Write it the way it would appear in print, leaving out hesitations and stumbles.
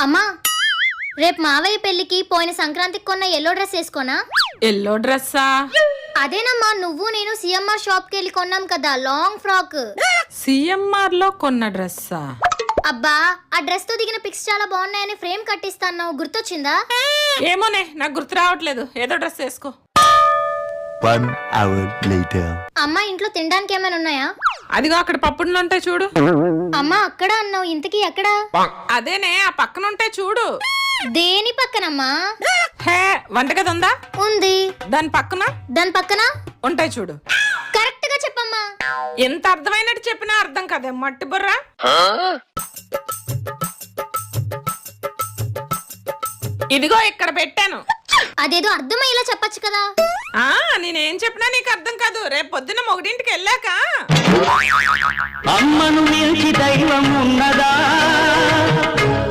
అమ్మా, రేపు మావయ్య పెళ్లికి పోయిన సంక్రాంతికి కొన్న ఎల్లో డ్రెస్ వేసుకోనా? ఎల్లో డ్రెస్సా? అదేనమ్మా, నువ్వు నేను సిఎంఆర్ షాప్ కి వెళ్ళి కొన్నాం కదా, లాంగ్ ఫ్రాక్. సిఎంఆర్ లో కొన్న డ్రెస్సా? అబ్బా, ఆ డ్రెస్ తో దిగిన పిక్స్ చాలా బాగున్నాయని ఫ్రేమ్ కట్టిస్తాను, గుర్తొచ్చిందా? ఏమోనే, నాకు గుర్తు రావట్లేదు. ఏదో డ్రెస్ వేసుకో. 1 hour later. అమ్మా, ఇంట్లో తినడానికి ఏమైనా ఉన్నాయా? అదిగో అక్కడ పప్పుడులు ఉంటాయి చూడు. అమ్మా, అక్కడ అన్నావు, ఇంతకీ ఎక్కడా? అదేనే, ఆ పక్కన ఉంటాయి చూడు. దేని పక్కనమ్మా? హే, వంటగది ఉందా? ఉంది. దాని పక్కన? దాని పక్కన ఉంటాయి చూడు. కరెక్ట్ గా చెప్పమ్మా. ఎంత అర్థమైనట్టు చెప్పినా అర్థం కదే మట్టి బుర్రా. ఇదిగో ఇక్కడ పెట్టాను. అదేదో అర్థమయ్యేలా చెప్పొచ్చు కదా. నేనేం చెప్పినా నీకు అర్థం కాదు. రేపు పొద్దున్న మొగడింటికి వెళ్ళాక అమ్మను మించి దైవం ఉన్నదా